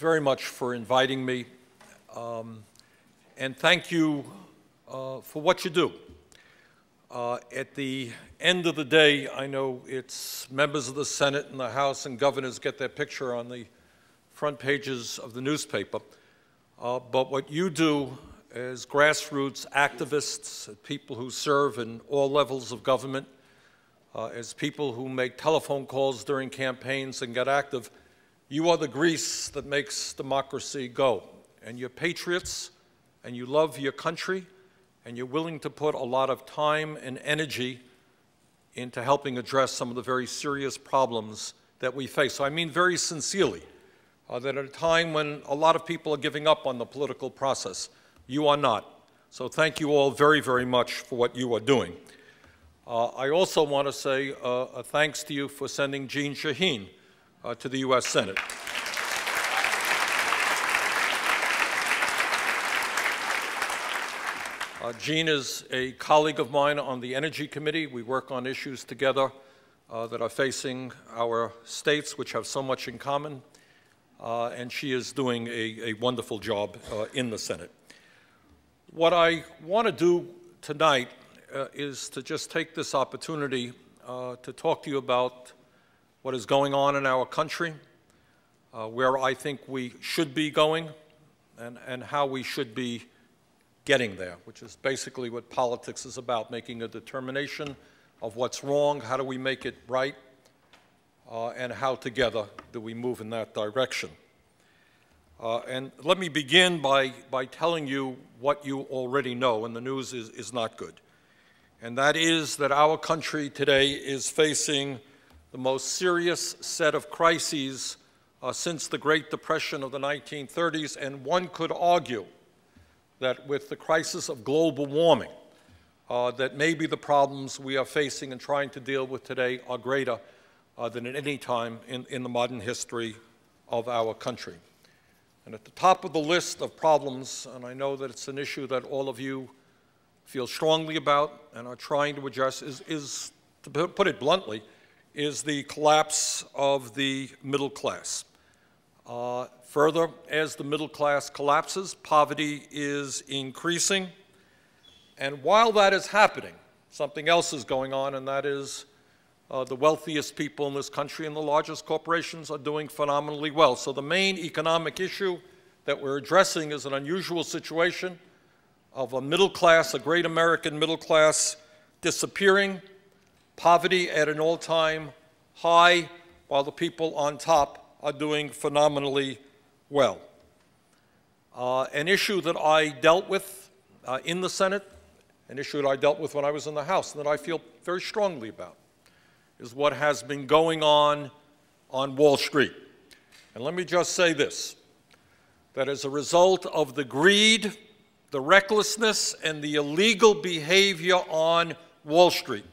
very much for inviting me, and thank you for what you do. At the end of the day, I know it's members of the Senate and the House and governors get their picture on the front pages of the newspaper, but what you do as grassroots activists, people who serve in all levels of government, as people who make telephone calls during campaigns and get active, you are the grease that makes democracy go. And you're patriots, and you love your country, and you're willing to put a lot of time and energy into helping address some of the very serious problems that we face. So I mean very sincerely that at a time when a lot of people are giving up on the political process, you are not. So thank you all very, very much for what you are doing. I also want to say a thanks to you for sending Keene to the U.S. Senate. Keene is a colleague of mine on the Energy Committee. We work on issues together that are facing our states, which have so much in common, and she is doing a wonderful job in the Senate. What I want to do tonight is to just take this opportunity to talk to you about what is going on in our country, where I think we should be going, and how we should be getting there, which is basically what politics is about, making a determination of what's wrong, how do we make it right, and how together do we move in that direction. And let me begin by telling you what you already know, and the news is not good. And that is that our country today is facing the most serious set of crises since the Great Depression of the 1930s, and one could argue that with the crisis of global warming, that maybe the problems we are facing and trying to deal with today are greater than at any time in the modern history of our country. And at the top of the list of problems, and I know that it's an issue that all of you feel strongly about and are trying to address, is to put it bluntly, is the collapse of the middle class. Further, as the middle class collapses, poverty is increasing. And while that is happening, something else is going on, and that is the wealthiest people in this country and the largest corporations are doing phenomenally well. So the main economic issue that we're addressing is an unusual situation of a middle class, a great American middle class, disappearing, poverty at an all-time high, while the people on top are doing phenomenally well. An issue that I dealt with in the Senate, an issue that I dealt with when I was in the House, and that I feel very strongly about, is what has been going on Wall Street. And let me just say this, that as a result of the greed, the recklessness, and the illegal behavior on Wall Street,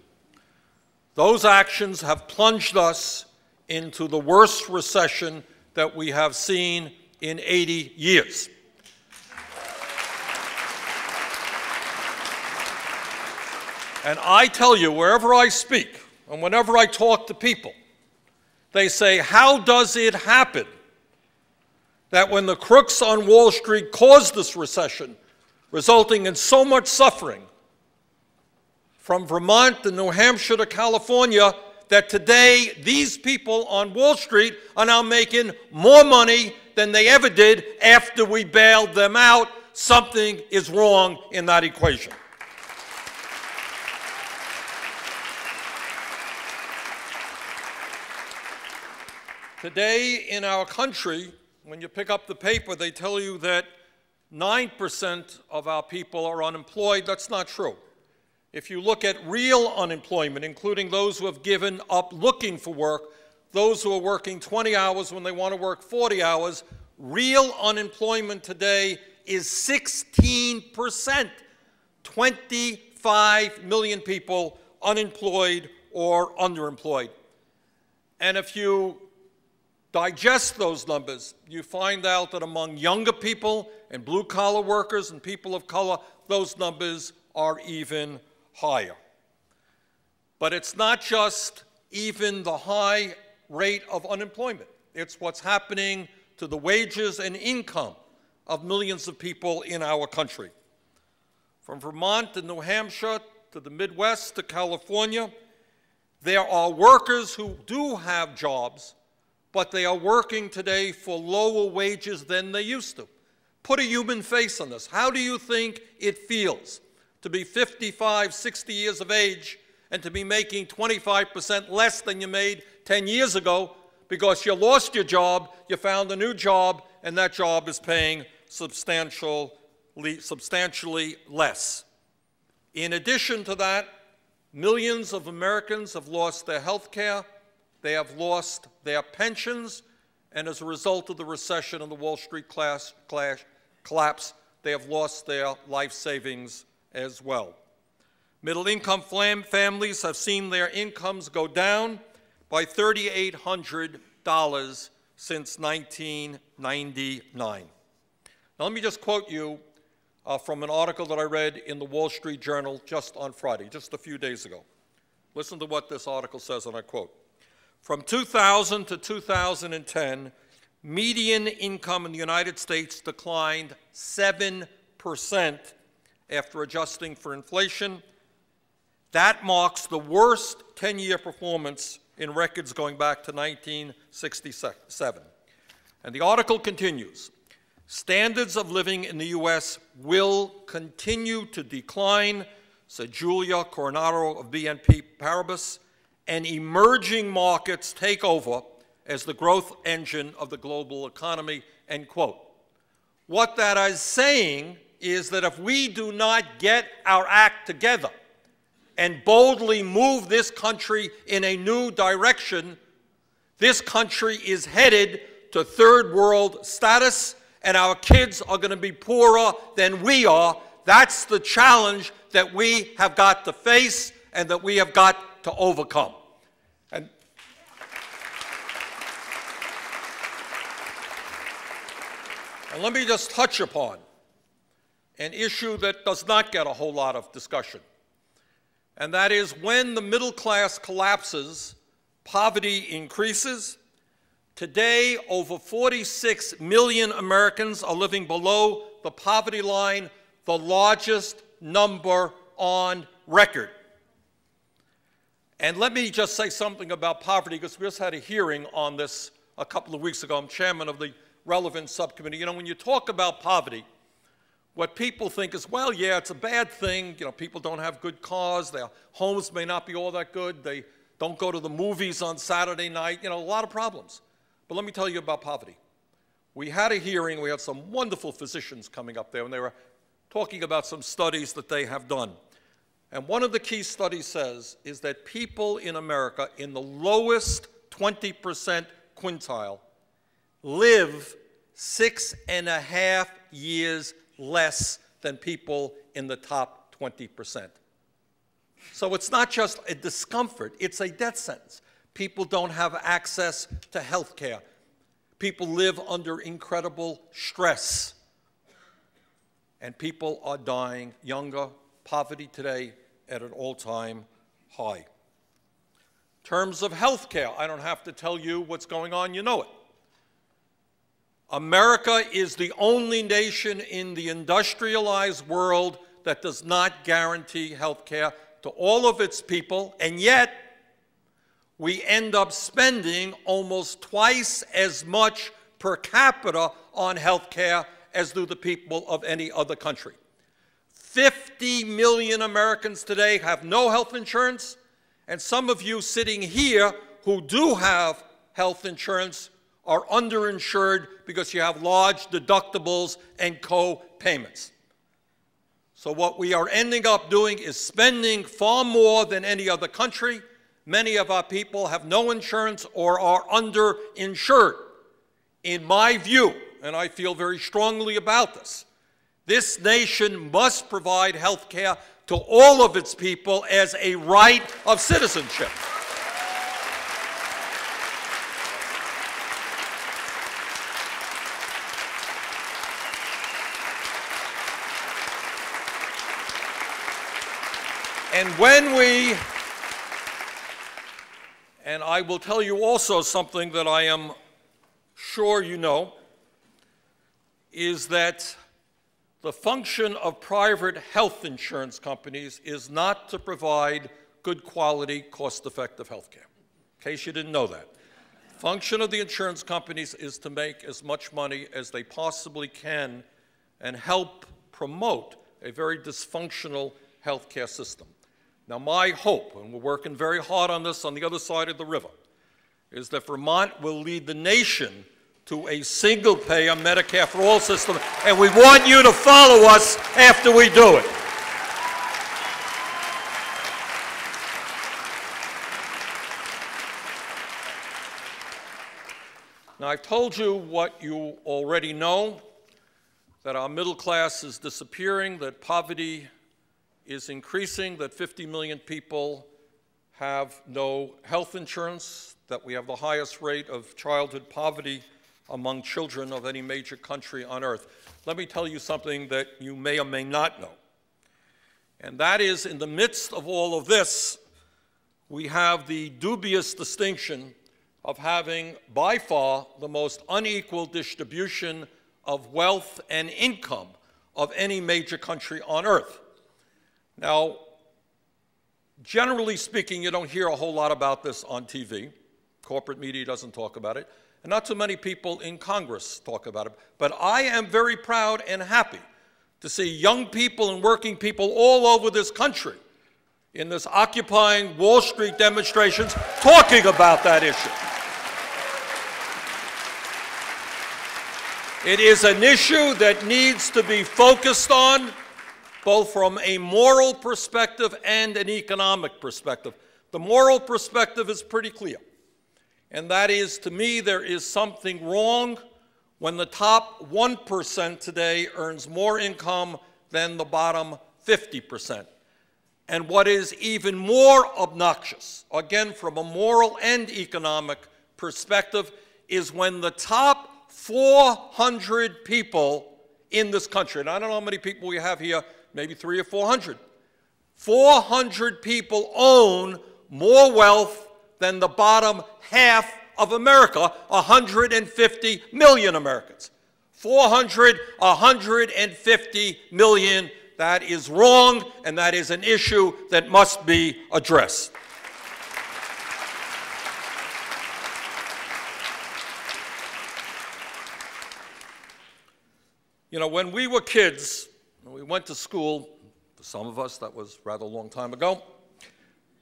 those actions have plunged us into the worst recession that we have seen in 80 years. And I tell you, wherever I speak, and whenever I talk to people, they say, how does it happen that when the crooks on Wall Street caused this recession, resulting in so much suffering, from Vermont to New Hampshire to California, that today these people on Wall Street are now making more money than they ever did after we bailed them out? Something is wrong in that equation. Today in our country, when you pick up the paper, they tell you that 9% of our people are unemployed. That's not true. If you look at real unemployment, including those who have given up looking for work, those who are working 20 hours when they want to work 40 hours, real unemployment today is 16%. 25 million people unemployed or underemployed. And if you digest those numbers, you find out that among younger people and blue-collar workers and people of color, those numbers are even higher. But it's not just even the high rate of unemployment. It's what's happening to the wages and income of millions of people in our country. From Vermont to New Hampshire to the Midwest to California, there are workers who do have jobs, but they are working today for lower wages than they used to. Put a human face on this. How do you think it feels to be 55, 60 years of age and to be making 25% less than you made 10 years ago because you lost your job, you found a new job, and that job is paying substantially less? In addition to that, millions of Americans have lost their health care, they have lost their pensions, and as a result of the recession and the Wall Street collapse, they have lost their life savings as well. Middle-income families have seen their incomes go down by $3,800 since 1999. Now, let me just quote you from an article that I read in the Wall Street Journal just on Friday, just a few days ago. Listen to what this article says, and I quote. From 2000 to 2010, median income in the United States declined 7% after adjusting for inflation. That marks the worst 10-year performance in records going back to 1967. And the article continues. Standards of living in the U.S. will continue to decline, said Julia Coronado of BNP Paribas, and emerging markets take over as the growth engine of the global economy, end quote. What that is saying is that if we do not get our act together and boldly move this country in a new direction, this country is headed to third world status, and our kids are going to be poorer than we are. That's the challenge that we have got to face and that we have got to overcome. And let me just touch upon an issue that does not get a whole lot of discussion, and that is when the middle class collapses, poverty increases. Today, over 46 million Americans are living below the poverty line, the largest number on record. And let me just say something about poverty, because we just had a hearing on this a couple of weeks ago. I'm chairman of the relevant subcommittee. You know, when you talk about poverty, what people think is, well, yeah, it's a bad thing. You know, people don't have good cars. Their homes may not be all that good. They don't go to the movies on Saturday night. You know, a lot of problems. But let me tell you about poverty. We had a hearing. We had some wonderful physicians coming up there, and they were talking about some studies that they have done. And one of the key studies says is that people in America in the lowest 20% quintile live 6.5 years less than people in the top 20%. So it's not just a discomfort, it's a death sentence. People don't have access to health care. People live under incredible stress. And people are dying younger. Poverty today at an all-time high. In terms of health care, I don't have to tell you what's going on, you know it. America is the only nation in the industrialized world that does not guarantee health care to all of its people, and yet we end up spending almost twice as much per capita on health care as do the people of any other country. 50 million Americans today have no health insurance, and some of you sitting here who do have health insurance are underinsured because you have large deductibles and co-payments. So what we are ending up doing is spending far more than any other country. Many of our people have no insurance or are underinsured. In my view, and I feel very strongly about this, this nation must provide health care to all of its people as a right of citizenship. And I will tell you also something that I am sure you know, is that the function of private health insurance companies is not to provide good quality, cost-effective health care. In case you didn't know that. The function of the insurance companies is to make as much money as they possibly can and help promote a very dysfunctional health care system. Now, my hope, and we're working very hard on this on the other side of the river, is that Vermont will lead the nation to a single-payer Medicare for all system, and we want you to follow us after we do it. Now, I've told you what you already know, that our middle class is disappearing, that poverty is increasing, that 50 million people have no health insurance, that we have the highest rate of childhood poverty among children of any major country on earth. Let me tell you something that you may or may not know. And that is, in the midst of all of this, we have the dubious distinction of having, by far, the most unequal distribution of wealth and income of any major country on earth. Now, generally speaking, you don't hear a whole lot about this on TV. Corporate media doesn't talk about it. And not too many people in Congress talk about it. But I am very proud and happy to see young people and working people all over this country in this Occupying Wall Street demonstrations talking about that issue. It is an issue that needs to be focused on, both from a moral perspective and an economic perspective. The moral perspective is pretty clear. And that is, to me, there is something wrong when the top 1% today earns more income than the bottom 50%. And what is even more obnoxious, again, from a moral and economic perspective, is when the top 400 people in this country, and I don't know how many people we have here, maybe 300 or 400, 400 people own more wealth than the bottom half of America, 150 million Americans. 150 million, that is wrong, and that is an issue that must be addressed. You know, when we were kids, when we went to school, for some of us, that was rather a long time ago,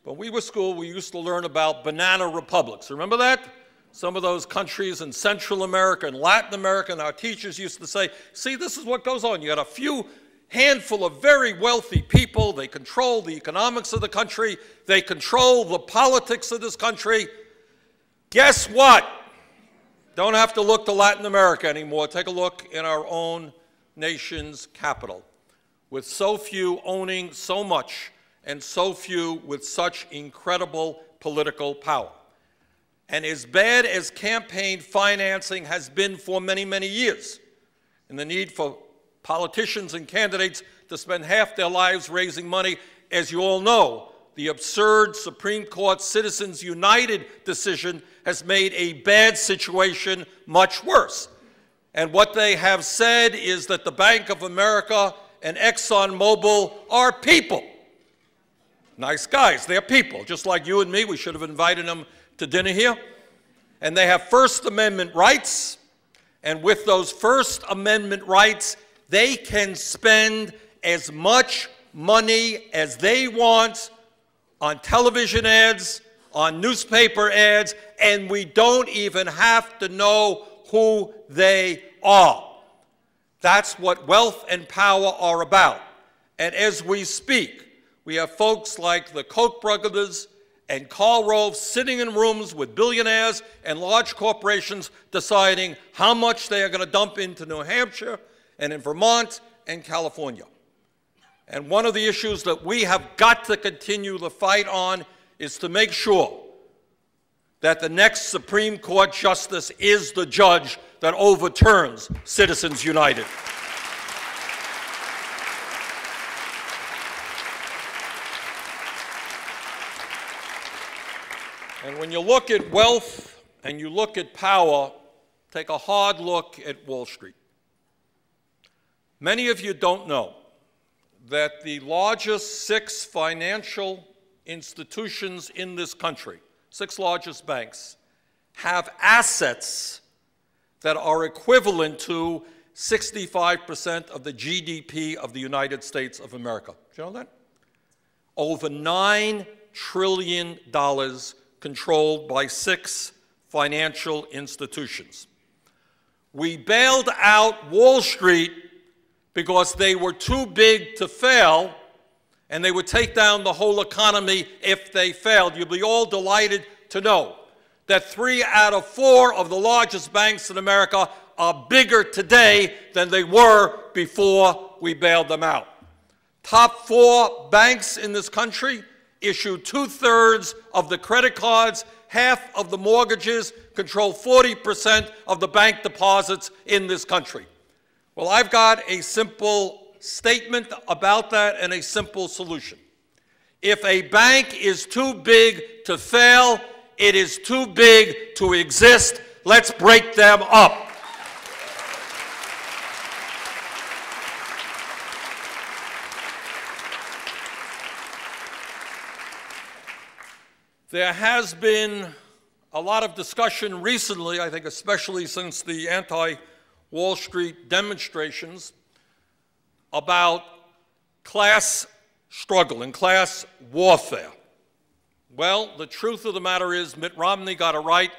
when we were school, we used to learn about banana republics. Remember that? Some of those countries in Central America and Latin America, and our teachers used to say, see, this is what goes on. You got a few handful of very wealthy people. They control the economics of the country. They control the politics of this country. Guess what? Don't have to look to Latin America anymore. Take a look in our own nation's capital. With so few owning so much, and so few with such incredible political power. And as bad as campaign financing has been for many, many years, and the need for politicians and candidates to spend half their lives raising money, as you all know, the absurd Supreme Court Citizens United decision has made a bad situation much worse. And what they have said is that the Bank of America and ExxonMobil are people. Nice guys, they're people, just like you and me. We should have invited them to dinner here. And they have First Amendment rights, and with those First Amendment rights, they can spend as much money as they want on television ads, on newspaper ads, and we don't even have to know who they are. That's what wealth and power are about. And as we speak, we have folks like the Koch brothers and Karl Rove sitting in rooms with billionaires and large corporations deciding how much they are going to dump into New Hampshire and in Vermont and California. And one of the issues that we have got to continue the fight on is to make sure that the next Supreme Court justice is the judge that overturns Citizens United. And when you look at wealth and you look at power, take a hard look at Wall Street. Many of you don't know that the largest 6 financial institutions in this country, 6 largest banks, have assets that are equivalent to 65% of the GDP of the United States of America. Do you know that? Over $9 trillion controlled by 6 financial institutions. We bailed out Wall Street because they were too big to fail, and they would take down the whole economy if they failed. You'll be all delighted to know that 3 out of 4 of the largest banks in America are bigger today than they were before we bailed them out. Top 4 banks in this country issue 2/3 of the credit cards, half of the mortgages, control 40% of the bank deposits in this country. Well, I've got a simple statement about that and a simple solution. If a bank is too big to fail, it is too big to exist. Let's break them up. There has been a lot of discussion recently, I think especially since the anti-Wall Street demonstrations, about class struggle and class warfare. Well, the truth of the matter is Mitt Romney got it right.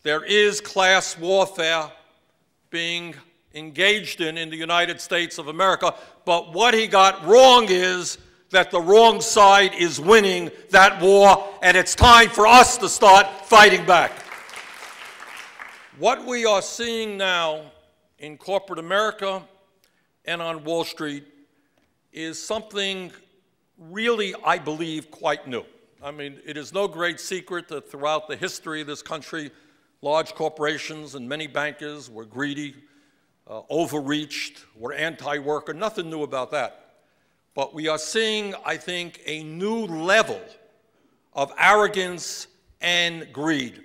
There is class warfare being engaged in the United States of America, but what he got wrong is that the wrong side is winning that war, and it's time for us to start fighting back. What we are seeing now in corporate America and on Wall Street is something really, I believe, quite new. I mean, it is no great secret that throughout the history of this country, large corporations and many bankers were greedy, overreached, were anti-worker, nothing new about that. But we are seeing, I think, a new level of arrogance and greed.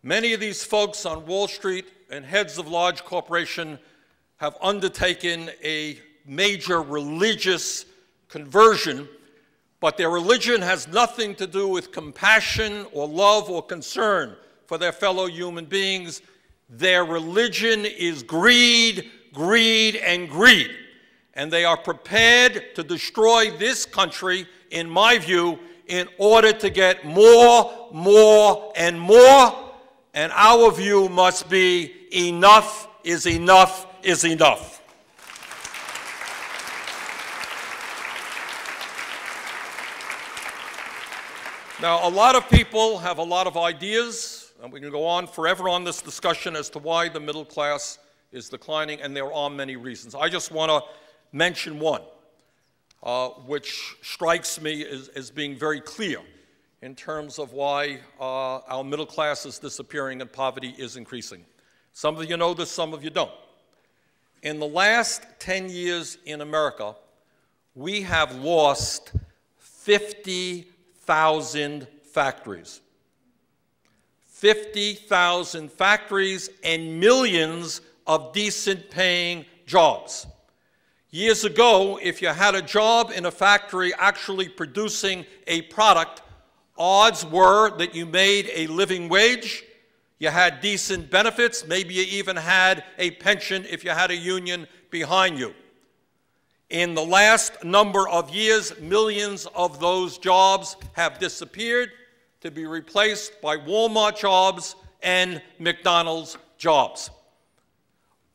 Many of these folks on Wall Street and heads of large corporations have undertaken a major religious conversion, but their religion has nothing to do with compassion or love or concern for their fellow human beings. Their religion is greed, greed, and greed. And they are prepared to destroy this country, in my view, in order to get more, more, and more. And our view must be enough is enough is enough. Now, a lot of people have a lot of ideas, and we can go on forever on this discussion as to why the middle class is declining, and there are many reasons. I just want to mention one, which strikes me as being very clear in terms of why our middle class is disappearing and poverty is increasing. Some of you know this, some of you don't. In the last 10 years in America, we have lost 50,000 factories. 50,000 factories and millions of decent paying jobs. Years ago, if you had a job in a factory actually producing a product, odds were that you made a living wage, you had decent benefits, maybe you even had a pension if you had a union behind you. In the last number of years, millions of those jobs have disappeared to be replaced by Walmart jobs and McDonald's jobs.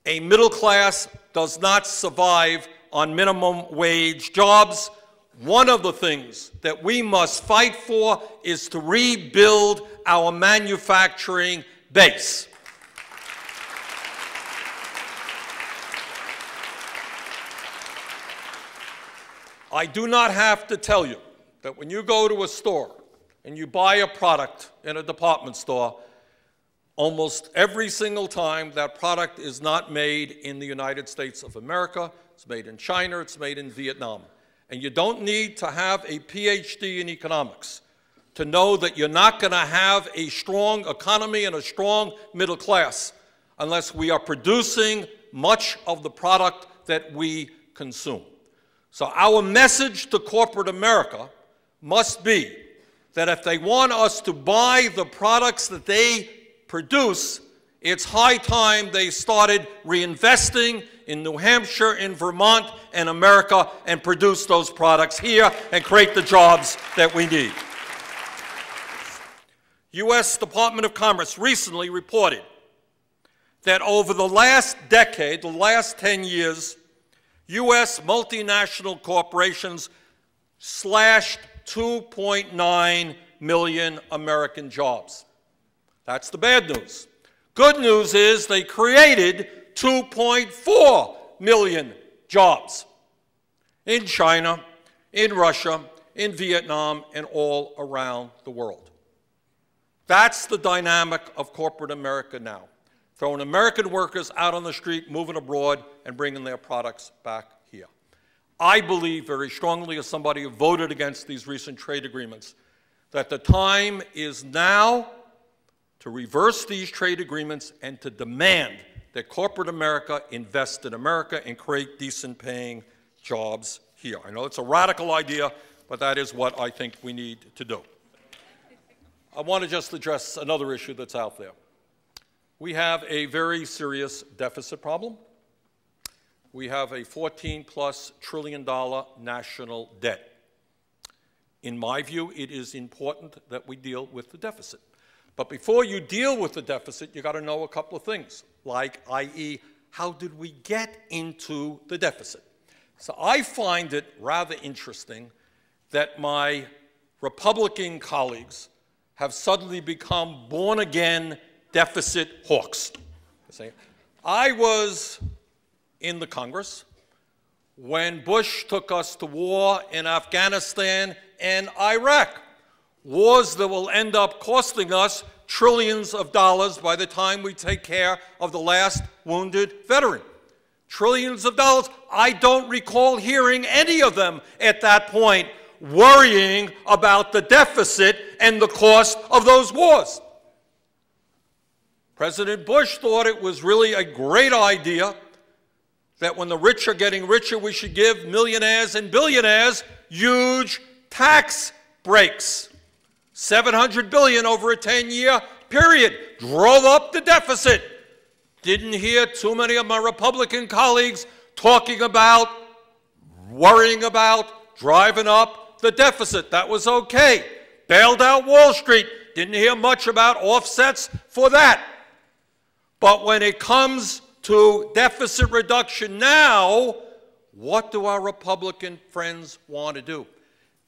A middle class does not survive on minimum wage jobs. One of the things that we must fight for is to rebuild our manufacturing base. I do not have to tell you that when you go to a store and you buy a product in a department store, almost every single time that product is not made in the United States of America. It's made in China, it's made in Vietnam. And you don't need to have a PhD in economics to know that you're not going to have a strong economy and a strong middle class unless we are producing much of the product that we consume. So our message to corporate America must be that if they want us to buy the products that they produce, it's high time they started reinvesting in New Hampshire, in Vermont, and America, and produce those products here and create the jobs that we need. U.S. Department of Commerce recently reported that over the last decade, the last 10 years, U.S. multinational corporations slashed 2.9 million American jobs. That's the bad news. Good news is they created 2.4 million jobs in China, in Russia, in Vietnam, and all around the world. That's the dynamic of corporate America now. Throwing American workers out on the street, moving abroad, and bringing their products back here. I believe very strongly, as somebody who voted against these recent trade agreements, that the time is now to reverse these trade agreements and to demand that corporate America invest in America and create decent-paying jobs here. I know it's a radical idea, but that is what I think we need to do. I want to just address another issue that's out there. We have a very serious deficit problem. We have a $14+ trillion national debt. In my view, it is important that we deal with the deficit. But before you deal with the deficit, you got to know a couple of things, like, i.e., how did we get into the deficit? So I find it rather interesting that my Republican colleagues have suddenly become born-again deficit hawks. I was in the Congress when Bush took us to war in Afghanistan and Iraq. Wars that will end up costing us trillions of dollars by the time we take care of the last wounded veteran. Trillions of dollars. I don't recall hearing any of them at that point worrying about the deficit and the cost of those wars. President Bush thought it was really a great idea that when the rich are getting richer, we should give millionaires and billionaires huge tax breaks. $700 billion over a 10-year period. Drove up the deficit. Didn't hear too many of my Republican colleagues talking about, worrying about, driving up the deficit. That was okay. Bailed out Wall Street. Didn't hear much about offsets for that. But when it comes to deficit reduction now, what do our Republican friends want to do?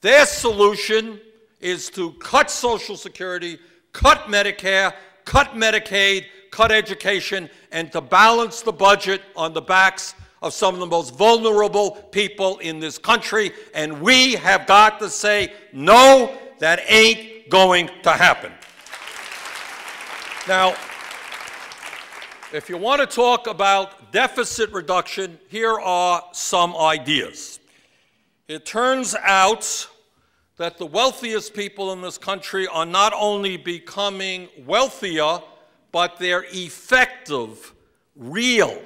Their solution is to cut Social Security, cut Medicare, cut Medicaid, cut education, and to balance the budget on the backs of some of the most vulnerable people in this country. And we have got to say, no, that ain't going to happen. Now, if you want to talk about deficit reduction, here are some ideas. It turns out that the wealthiest people in this country are not only becoming wealthier, but their effective, real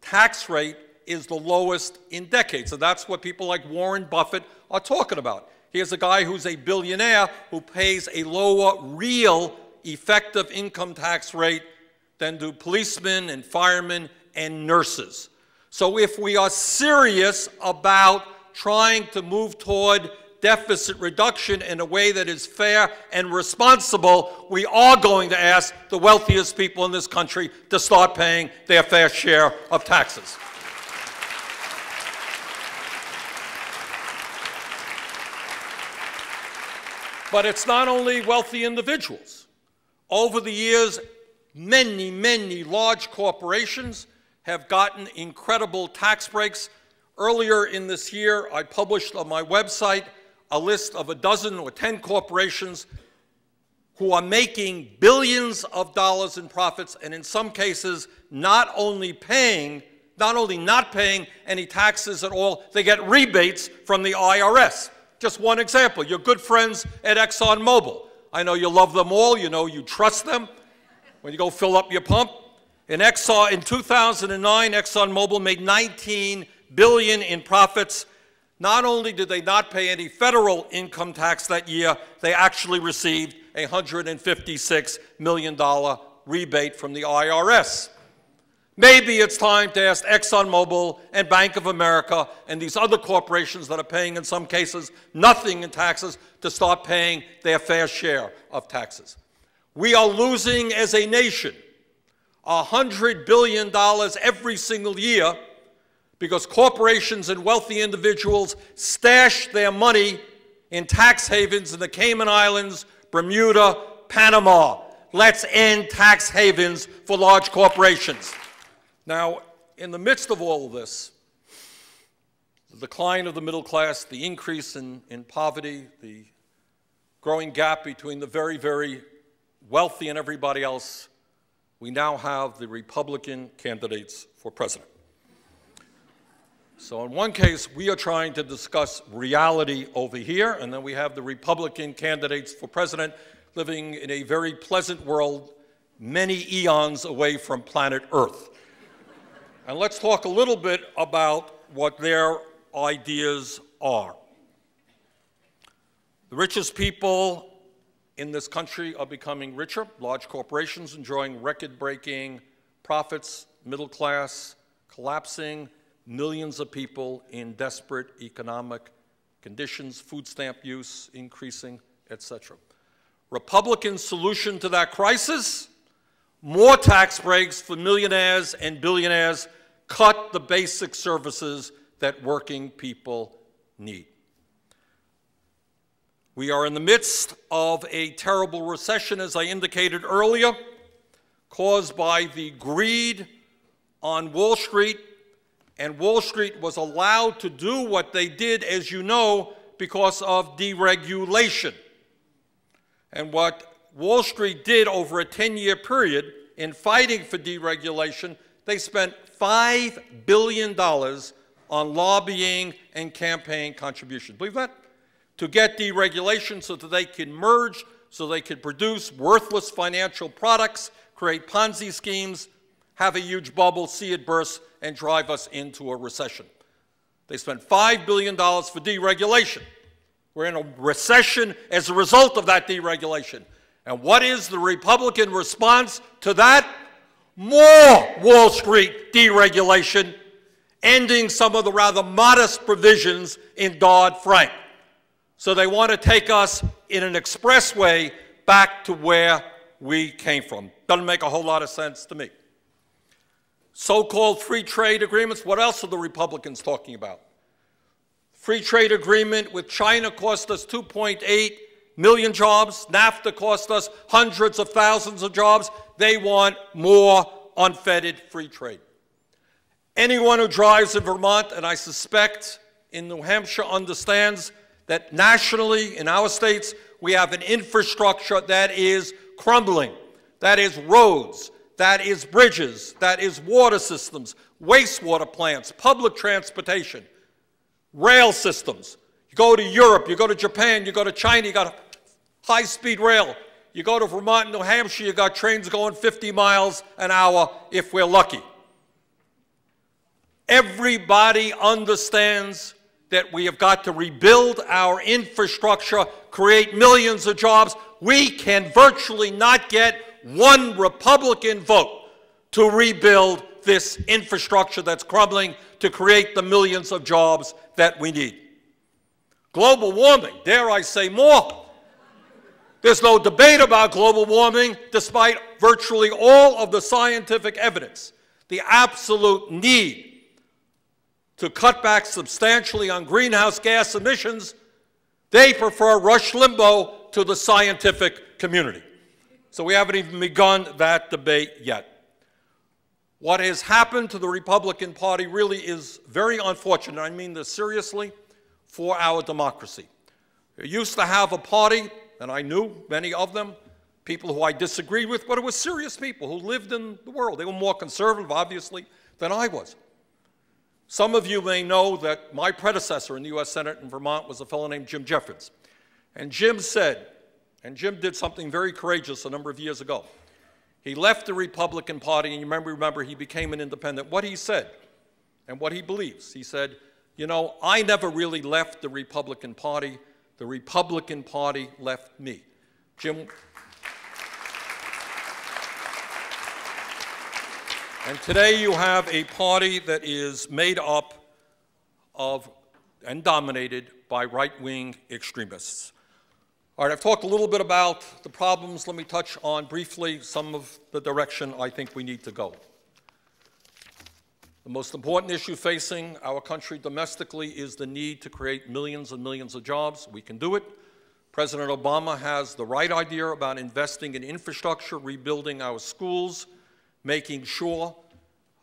tax rate is the lowest in decades. And that's what people like Warren Buffett are talking about. Here's a guy who's a billionaire who pays a lower real effective income tax rate than do policemen and firemen and nurses. So if we are serious about trying to move toward deficit reduction in a way that is fair and responsible, we are going to ask the wealthiest people in this country to start paying their fair share of taxes. But it's not only wealthy individuals. Over the years, many, many large corporations have gotten incredible tax breaks. Earlier in this year, I published on my website a list of a dozen or 10 corporations who are making billions of dollars in profits, and in some cases not only not paying any taxes at all, they get rebates from the IRS. Just one example, your good friends at ExxonMobil. I know you love them all, you know you trust them. When you go fill up your pump, In 2009, ExxonMobil made $19 billion in profits. Not only did they not pay any federal income tax that year, they actually received a $156 million rebate from the IRS. Maybe it's time to ask ExxonMobil and Bank of America and these other corporations that are paying, in some cases, nothing in taxes to start paying their fair share of taxes. We are losing as a nation $100 billion every single year because corporations and wealthy individuals stash their money in tax havens in the Cayman Islands, Bermuda, Panama. Let's end tax havens for large corporations. Now, in the midst of all of this, the decline of the middle class, the increase in poverty, the growing gap between the very, very wealthy and everybody else, we now have the Republican candidates for president. So in one case, we are trying to discuss reality over here, and then we have the Republican candidates for president living in a very pleasant world many eons away from planet Earth. And let's talk a little bit about what their ideas are. The richest people in this country are becoming richer, large corporations enjoying record-breaking profits, middle class collapsing, millions of people in desperate economic conditions, food stamp use increasing, etc. Republican solution to that crisis: more tax breaks for millionaires and billionaires, cut the basic services that working people need. We are in the midst of a terrible recession, as I indicated earlier, caused by the greed on Wall Street, and Wall Street was allowed to do what they did, as you know, because of deregulation. And what Wall Street did over a 10-year period in fighting for deregulation, they spent $5 billion on lobbying and campaign contributions. Believe that? To get deregulation so that they can merge, so they could produce worthless financial products, create Ponzi schemes, have a huge bubble, see it burst, and drive us into a recession. They spent $5 billion for deregulation. We're in a recession as a result of that deregulation. And what is the Republican response to that? More Wall Street deregulation, ending some of the rather modest provisions in Dodd-Frank. So they want to take us in an expressway back to where we came from. Doesn't make a whole lot of sense to me. So-called free trade agreements, what else are the Republicans talking about? Free trade agreement with China cost us 2.8 million jobs. NAFTA cost us hundreds of thousands of jobs. They want more unfettered free trade. Anyone who drives in Vermont, and I suspect in New Hampshire, understands that nationally, in our states, we have an infrastructure that is crumbling. That is roads, that is bridges, that is water systems, wastewater plants, public transportation, rail systems. You go to Europe, you go to Japan, you go to China, you got high-speed rail. You go to Vermont and New Hampshire, you got trains going 50 miles an hour if we're lucky. Everybody understands that we have got to rebuild our infrastructure, create millions of jobs. We can virtually not get one Republican vote to rebuild this infrastructure that's crumbling, to create the millions of jobs that we need. Global warming, dare I say more. There's no debate about global warming, despite virtually all of the scientific evidence. The absolute need to cut back substantially on greenhouse gas emissions, they prefer Rush Limbaugh to the scientific community. So we haven't even begun that debate yet. What has happened to the Republican Party really is very unfortunate, I mean this seriously, for our democracy. They used to have a party, and I knew many of them, people who I disagreed with, but it was serious people who lived in the world. They were more conservative, obviously, than I was. Some of you may know that my predecessor in the U.S. Senate in Vermont was a fellow named Jim Jeffords. And Jim said, and Jim did something very courageous a number of years ago. He left the Republican Party, and you remember he became an independent. What he said and what he believes, he said, you know, I never really left the Republican Party. The Republican Party left me. Jim. And today you have a party that is made up of and dominated by right-wing extremists. All right, I've talked a little bit about the problems. Let me touch on briefly some of the direction I think we need to go. The most important issue facing our country domestically is the need to create millions and millions of jobs. We can do it. President Obama has the right idea about investing in infrastructure, rebuilding our schools, making sure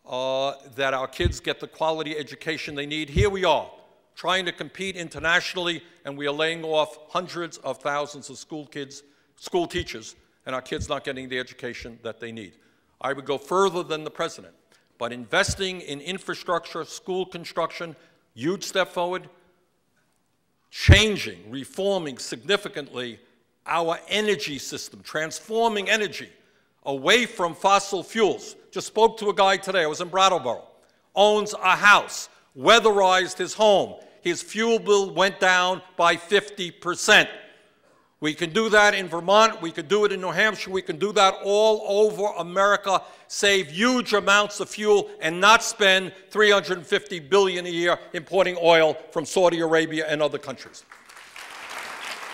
that our kids get the quality education they need. Here we are, trying to compete internationally, and we are laying off hundreds of thousands of school teachers, and our kids not getting the education that they need. I would go further than the president, but investing in infrastructure, school construction, huge step forward, changing, reforming significantly our energy system, transforming energy away from fossil fuels. Just spoke to a guy today, I was in Brattleboro, owns a house, weatherized his home. His fuel bill went down by 50%. We can do that in Vermont, we can do it in New Hampshire, we can do that all over America, save huge amounts of fuel and not spend $350 billion a year importing oil from Saudi Arabia and other countries.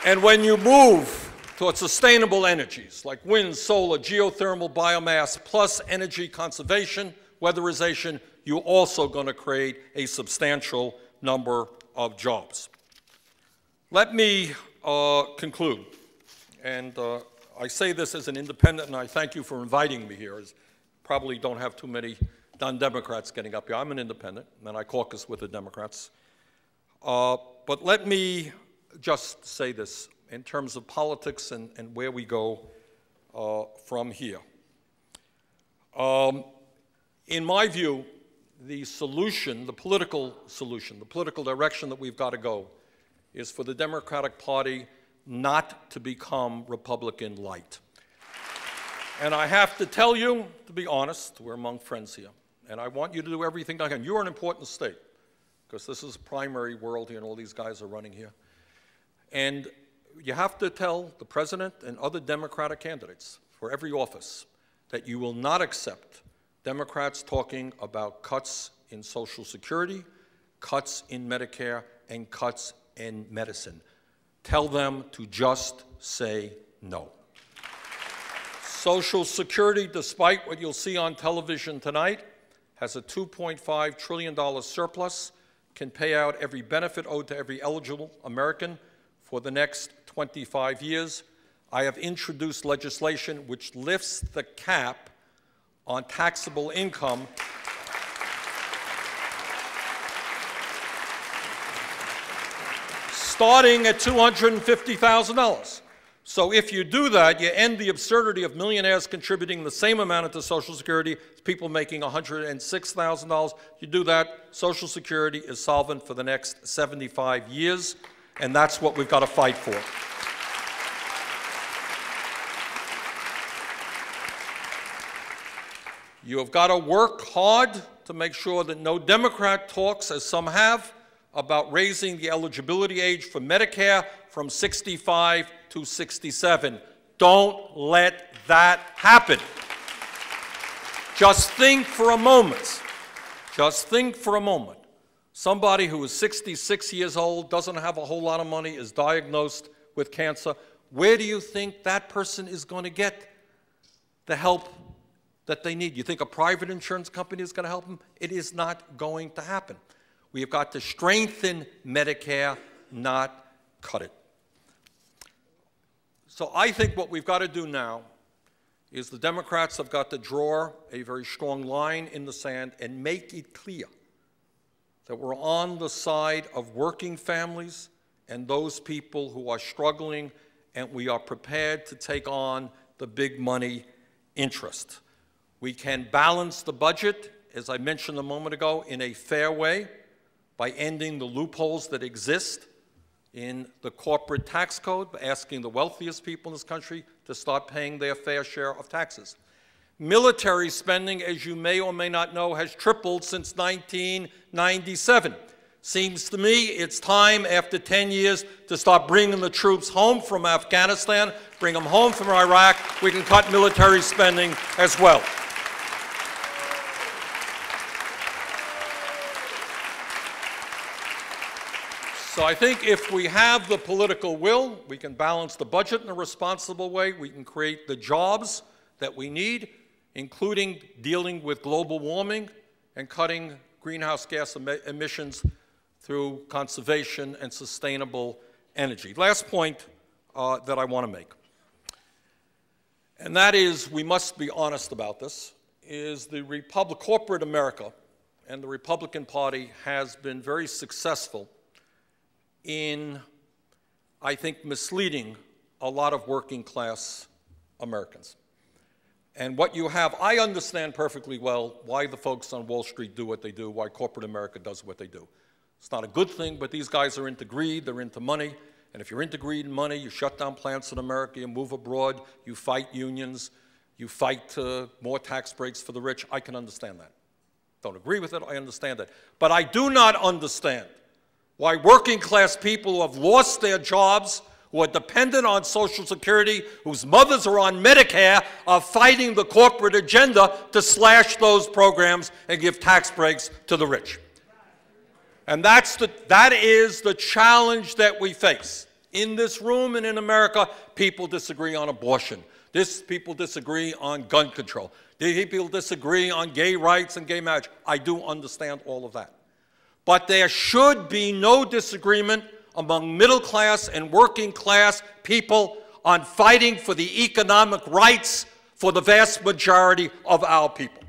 And when you move towards sustainable energies like wind, solar, geothermal, biomass, plus energy conservation, weatherization, you're also going to create a substantial number of jobs. Let me conclude, and I say this as an independent, and I thank you for inviting me here, as probably don't have too many non-Democrats getting up here. I'm an independent, and I caucus with the Democrats. But let me just say this in terms of politics and where we go from here. In my view, the solution, the political solution, the political direction that we've got to go is for the Democratic Party not to become Republican light. And I have to tell you, to be honest, we're among friends here, and I want you to do everything I can. You're an important state, because this is a primary world here, and all these guys are running here. And you have to tell the president and other Democratic candidates for every office that you will not accept Democrats talking about cuts in Social Security, cuts in Medicare, and cuts in medicine. Tell them to just say no. Social Security, despite what you'll see on television tonight, has a $2.5 trillion surplus, can pay out every benefit owed to every eligible American for the next 25 years. I have introduced legislation which lifts the cap on taxable income starting at $250,000. So if you do that, you end the absurdity of millionaires contributing the same amount to Social Security as people making $106,000. You do that, Social Security is solvent for the next 75 years, and that's what we've got to fight for. You have got to work hard to make sure that no Democrat talks, as some have, about raising the eligibility age for Medicare from 65 to 67. Don't let that happen. Just think for a moment. Just think for a moment. Somebody who is 66 years old, doesn't have a whole lot of money, is diagnosed with cancer. Where do you think that person is going to get the help that they need? You think a private insurance company is going to help them? It is not going to happen. We have got to strengthen Medicare, not cut it. So I think what we've got to do now is the Democrats have got to draw a very strong line in the sand and make it clear that we're on the side of working families and those people who are struggling, and we are prepared to take on the big money interest. We can balance the budget, as I mentioned a moment ago, in a fair way by ending the loopholes that exist in the corporate tax code, by asking the wealthiest people in this country to start paying their fair share of taxes. Military spending, as you may or may not know, has tripled since 1997. Seems to me it's time, after 10 years, to start bringing the troops home from Afghanistan, bring them home from Iraq. We can cut military spending as well. So I think if we have the political will, we can balance the budget in a responsible way. We can create the jobs that we need, including dealing with global warming and cutting greenhouse gas emissions through conservation and sustainable energy. Last point that I want to make, and that is, we must be honest about this, is corporate America and the Republican Party has been very successful in, I think, misleading a lot of working class Americans. And what you have, I understand perfectly well why the folks on Wall Street do what they do, why corporate America does what they do. It's not a good thing, but these guys are into greed, they're into money, and if you're into greed and money, you shut down plants in America, you move abroad, you fight unions, you fight more tax breaks for the rich. I can understand that. Don't agree with it, I understand that. But I do not understand why working class people who have lost their jobs, who are dependent on Social Security, whose mothers are on Medicare, are fighting the corporate agenda to slash those programs and give tax breaks to the rich. And that is the challenge that we face. In this room and in America, people disagree on abortion. People disagree on gun control. People disagree on gay rights and gay marriage. I do understand all of that. But there should be no disagreement among middle class and working class people on fighting for the economic rights for the vast majority of our people.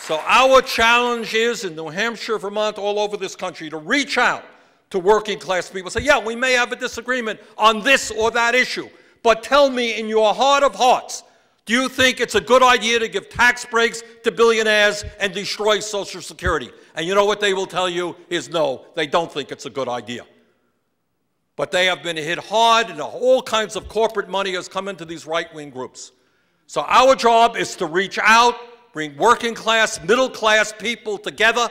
So our challenge is, in New Hampshire, Vermont, all over this country, to reach out to working class people. Say, yeah, we may have a disagreement on this or that issue, but tell me in your heart of hearts, do you think it's a good idea to give tax breaks to billionaires and destroy Social Security? And you know what they will tell you is no, they don't think it's a good idea. But they have been hit hard, and all kinds of corporate money has come into these right-wing groups. So our job is to reach out, bring working class, middle class people together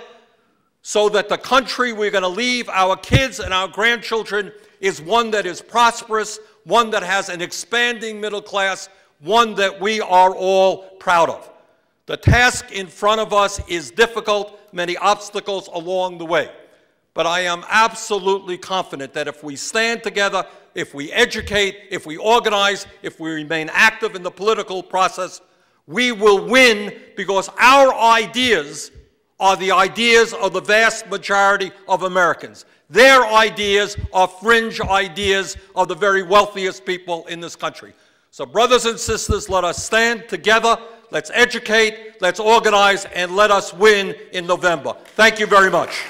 so that the country we're going to leave our kids and our grandchildren is one that is prosperous, one that has an expanding middle class, one that we are all proud of. The task in front of us is difficult, many obstacles along the way. But I am absolutely confident that if we stand together, if we educate, if we organize, if we remain active in the political process, we will win, because our ideas are the ideas of the vast majority of Americans. Their ideas are fringe ideas of the very wealthiest people in this country. So brothers and sisters, let us stand together, let's educate, let's organize, and let us win in November. Thank you very much.